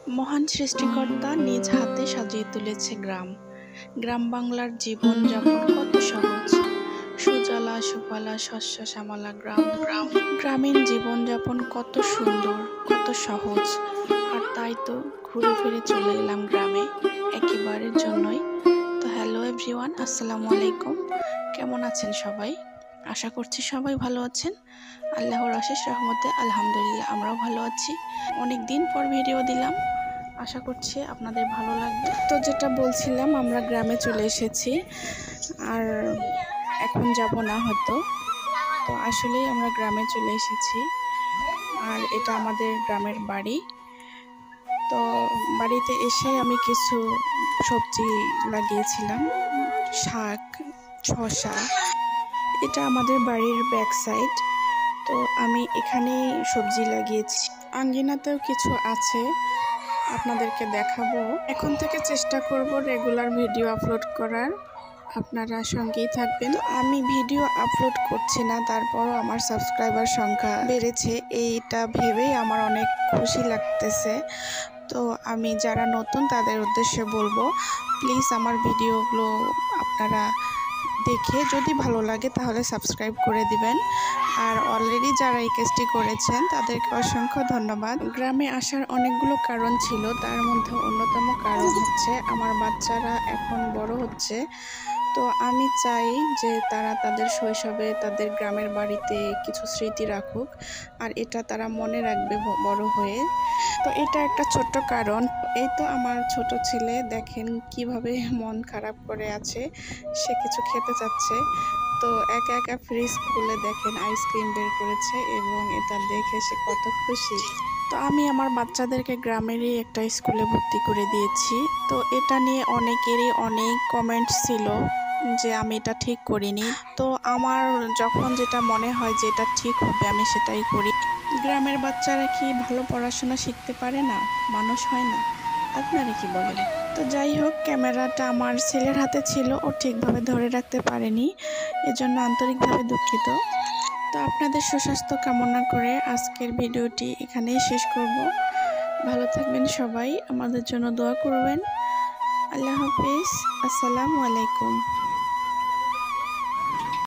মহান সৃষ্টিকর্তা নিজ হাতে সাজিয়ে তুলেছে গ্রাম। গ্রাম বাংলার জীবনযাপন কত সহজ, সুজলা সুফলা শস্য শ্যামলা গ্রামীণ জীবনযাপন কত সুন্দর, কত সহজ। আর তাই তো ঘুরে ফিরে চলে এলাম গ্রামে একেবারের জন্যই। তো হ্যালো এভরিওয়ান, আসসালামু আলাইকুম। কেমন আছেন সবাই? আশা করছি সবাই ভালো আছেন। আল্লাহর অশেষ রহমতে আলহামদুলিল্লাহ আমরাও ভালো আছি। অনেক দিন পর ভিডিও দিলাম, আশা করছি আপনাদের ভালো লাগবে। তো যেটা বলছিলাম, আমরা গ্রামে চলে এসেছি আর এখন যাব না হয়তো। তো আসলেই আমরা গ্রামে চলে এসেছি আর এটা আমাদের গ্রামের বাড়ি। তো বাড়িতে এসে আমি কিছু সবজি লাগিয়েছিলাম, শাক, শসা। এটা আমাদের বাড়ির ব্যাক সাইড। তো আমি এখানেই সবজি লাগিয়েছি। আঙ্গিনাতেও কিছু আছে, আপনাদেরকে দেখাবো। এখন থেকে চেষ্টা করব রেগুলার ভিডিও আপলোড করার, আপনারা সঙ্গেই থাকবেন। আমি ভিডিও আপলোড করছি না, তারপরও আমার সাবস্ক্রাইবার সংখ্যা বেড়েছে, এইটা ভেবেই আমার অনেক খুশি লাগতেছে। তো আমি যারা নতুন তাদের উদ্দেশ্যে বলবো, প্লিজ আমার ভিডিওগুলো আপনারা দেখে যদি ভালো লাগে তাহলে সাবস্ক্রাইব করে দিবেন। আর অলরেডি যারা এই কাজটি করেছেন তাদেরকে অসংখ্য ধন্যবাদ। গ্রামে আসার অনেকগুলো কারণ ছিল, তার মধ্যে অন্যতম কারণ হচ্ছে আমার বাচ্চারা এখন বড় হচ্ছে। তো আমি চাই যে তারা তাদের শৈশবে তাদের গ্রামের বাড়িতে কিছু স্মৃতি রাখুক, আর এটা তারা মনে রাখবে বড় হয়ে। তো এটা একটা ছোট্ট কারণ। এই তো আমার ছোট ছেলে দেখেন কিভাবে মন খারাপ করে আছে, সে কিছু খেতে চাচ্ছে। তো একা একা ফ্রিজ খুলে দেখেন আইসক্রিম বের করেছে এবং এটা দেখে সে কত খুশি। তো আমি আমার বাচ্চাদেরকে গ্রামেরই একটা স্কুলে ভর্তি করে দিয়েছি। তো এটা নিয়ে অনেকেরই অনেক কমেন্ট ছিল যে আমি এটা ঠিক করিনি। তো আমার যখন যেটা মনে হয় যে এটা ঠিক হবে আমি সেটাই করি। গ্রামের বাচ্চারা কি ভালো পড়াশোনা শিখতে পারে না? মানুষ হয় না? আপনারা কি বলেন? তো যাই হোক, ক্যামেরাটা আমার ছেলের হাতে ছিল, ও ঠিকভাবে ধরে রাখতে পারেনি, এজন্য আন্তরিকভাবে দুঃখিত। তো আপনাদের সুস্বাস্থ্য কামনা করে আজকের ভিডিওটি এখানেই শেষ করব। ভালো থাকবেন সবাই, আমাদের জন্য দোয়া করবেন। আল্লাহ হাফেজ, আসসালামু আলাইকুম।